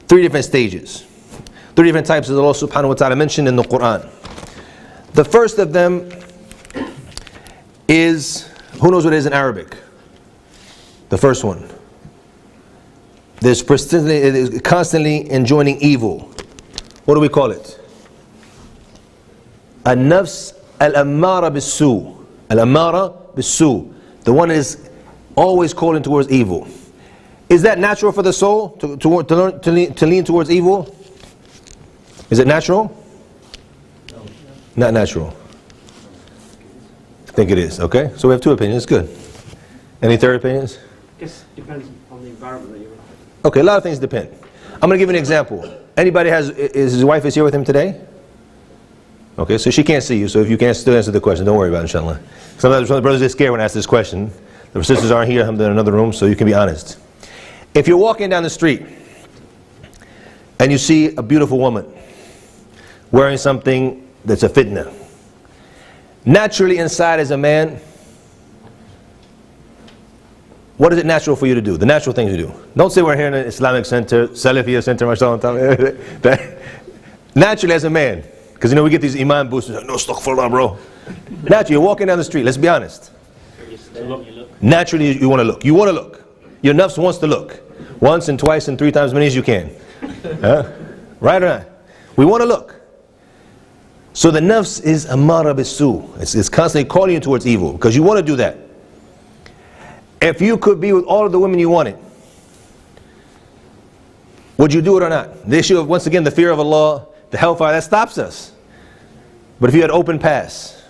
three different stages. Three different types that Allah subhanahu wa ta'ala mentioned in the Quran. The first of them is, who knows what it is in Arabic? The first one. There's constantly enjoining evil. What do we call it? An-nafs al-ammara bis-su. Al-ammara bis-su. The one is always calling towards evil. Is that natural for the soul to lean towards evil? Is it natural? No. Not natural. I think it is. Okay, so we have two opinions. Good. Any third opinions? I guess it depends on the environment that you're in. Okay, a lot of things depend. I'm going to give you an example. Anybody his wife is here with him today? Okay, so she can't see you, so if you can't still answer the question, don't worry about it, inshallah. Sometimes the brothers get scared when I ask this question. The sisters aren't here, they're in another room, so you can be honest. If you're walking down the street and you see a beautiful woman wearing something that's a fitna, naturally inside as a man, what is it natural for you to do? The natural thing to do. Don't say we're here in an Islamic center, Salafiyah center, mashallah. Naturally as a man, because you know we get these iman boosters, no astaghfirullah bro. Naturally, you're walking down the street, let's be honest. Naturally you want to look. You want to look. Your nafs wants to look. Once and twice and three times as many as you can. Right or not? We want to look. So the nafs is ammara bis-su. It's constantly calling you towards evil because you want to do that. If you could be with all of the women you wanted, would you do it or not? The issue of, once again, the fear of Allah, the hellfire, that stops us. But if you had open pass,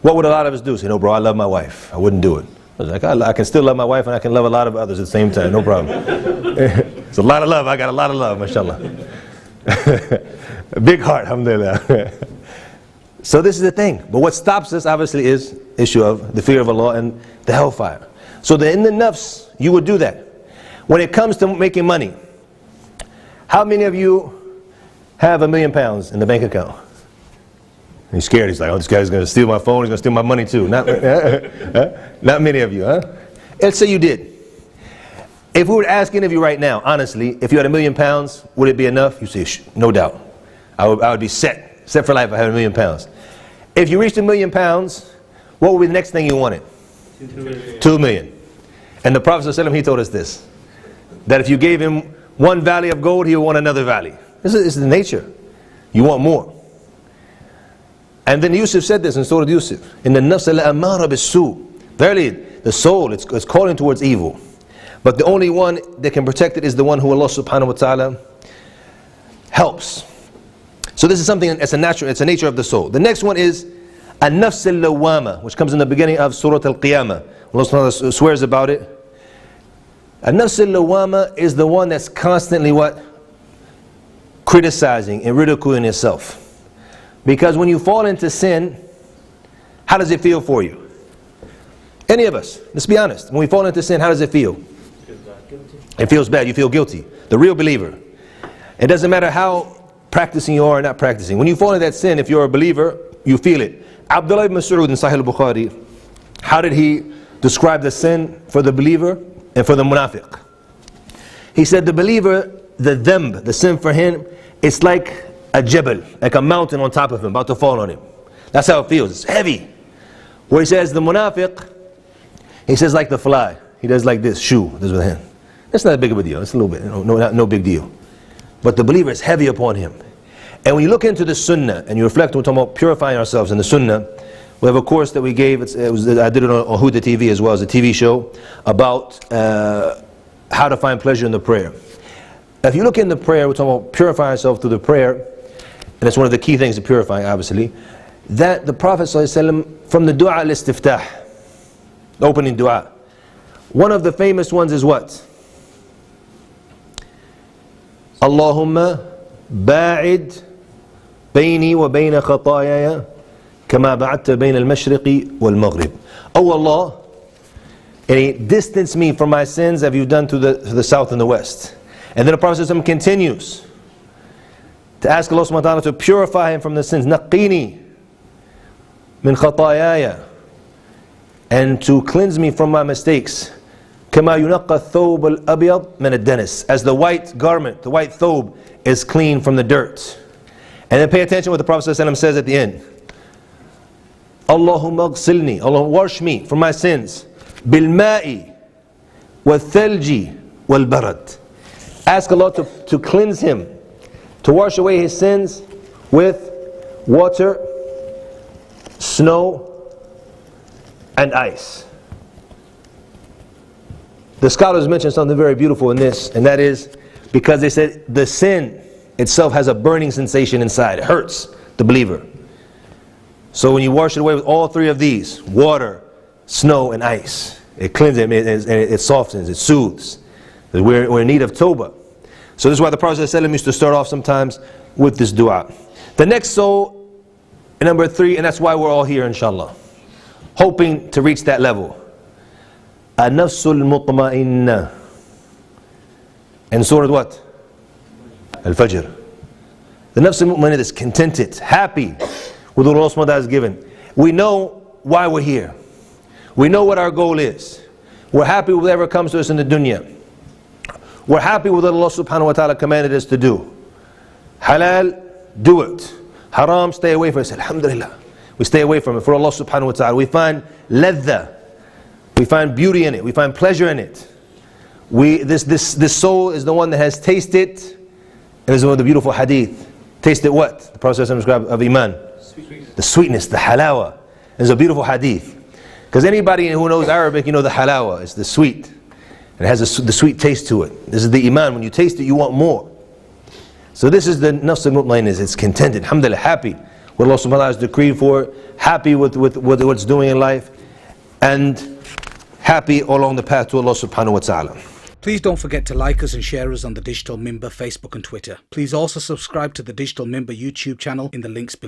what would a lot of us do? Say, no bro, I love my wife. I wouldn't do it. I was like, I can still love my wife and I can love a lot of others at the same time, no problem. It's a lot of love, I got a lot of love, mashallah. A big heart, alhamdulillah. So this is the thing. But what stops us, obviously, is issue of the fear of Allah and the hellfire. So in the nafs, you would do that. When it comes to making money, how many of you have £1 million in the bank account? And he's scared. He's like, oh, this guy's going to steal my phone. He's going to steal my money too. Not many of you, huh? Let's say you did. If we were to ask any of you right now, honestly, if you had £1 million, would it be enough? You say, no doubt. I would be set for life if I had £1 million. If you reached £1 million, what would be the next thing you wanted? 2 million. And the Prophet ﷺ, he told us this, that if you gave him one valley of gold, he would want another valley. This is the nature. You want more. And then Yusuf said this in Surah Yusuf, in the nafs al-ammara bis-su. Verily, the soul, it's calling towards evil. But the only one that can protect it is the one who Allah subhanahu wa ta'ala helps. So this is something that's it's a nature of the soul. The next one is an-nafs al-lawwama, which comes in the beginning of Surah Al-Qiyamah. Allah subhanahu wa ta'ala swears about it. An-nafs al-lawwama is the one that's constantly what? Criticizing and ridiculing itself. Because when you fall into sin, how does it feel for you? Any of us, let's be honest. When we fall into sin, how does it feel? It feels bad, you feel guilty. The real believer. It doesn't matter how practicing you are or not practicing. When you fall into that sin, if you're a believer, you feel it. Abdur-Raheem Mas'ud in Sahih al-Bukhari, how did he describe the sin for the believer and for the munafiq? He said the believer, the dhanb, the sin for him, it's like a jabal, like a mountain on top of him, about to fall on him. That's how it feels, it's heavy. Where he says the munafiq, he says like the fly. He does like this, shoo, this with a hand. That's not a big of a deal, it's a little bit, no big deal. But the believer is heavy upon him. And when you look into the sunnah, and you reflect, we're talking about purifying ourselves in the sunnah, we have a course that we gave, I did it on Huda TV as well as a TV show, about how to find pleasure in the prayer. If you look in the prayer, we're talking about purifying ourselves through the prayer, and it's one of the key things to purifying, obviously, that the Prophet ﷺ, from the dua al-istiftah, the opening dua, one of the famous ones is what? Allahumma ba'id bayni wa bayna khatayaya kama ba'adta bayna al-mashriqi wal-maghrib. Oh Allah, distance me from my sins as you've done to the south and the west. And then the Prophet ﷺ continues to ask Allah subhanahu wa ta'ala to purify him from the sins. Naqini min khatayaya, and to cleanse me from my mistakes. كما ينقى الثوب الأبيض من الدنس. As the white garment, the white thobe is clean from the dirt. And then pay attention what the Prophet ﷺ says at the end. Allahumma ghsilni, Allah wash me from my sins. Bilma'i wal-thalji wal-barad. Ask Allah to cleanse him, to wash away his sins with water, snow, and ice. The scholars mentioned something very beautiful in this, and that is because they said the sin itself has a burning sensation inside. It hurts the believer. So when you wash it away with all three of these, water, snow, and ice, it cleanses him, it softens, it soothes. We're in need of tawbah. So this is why the Prophet ﷺ used to start off sometimes with this dua. The next soul, number 3, and that's why we're all here inshallah, hoping to reach that level. An-nafsul mutma'inna. And Surah what? Al-Fajr. The nafs al-mu'minah is contented, happy with what Allah subhanahu wa ta'ala has given. We know why we're here. We know what our goal is. We're happy with whatever comes to us in the dunya. We're happy with what Allah subhanahu wa ta'ala commanded us to do. Halal, do it. Haram, stay away from it. Alhamdulillah. We stay away from it for Allah subhanahu wa ta'ala. We find ladha. We find beauty in it. We find pleasure in it. This soul is the one that has tasted, and is one of the beautiful hadith. Tasted what? The Prophet described of Iman. The sweetness, the halawa. It's a beautiful hadith. Because anybody who knows Arabic, you know the halawa. It's the sweet. And it has the sweet taste to it. This is the Iman. When you taste it, you want more. So this is the nafs al-mutma'inah. It's contented. Alhamdulillah, happy. What Allah subhanahu wa ta'ala has decreed for it. Happy with what it's doing in life. And happy along the path to Allah subhanahu wa ta'ala. Please don't forget to like us and share us on the Digital Mimbar Facebook and Twitter. Please also subscribe to the Digital Mimbar YouTube channel in the links below.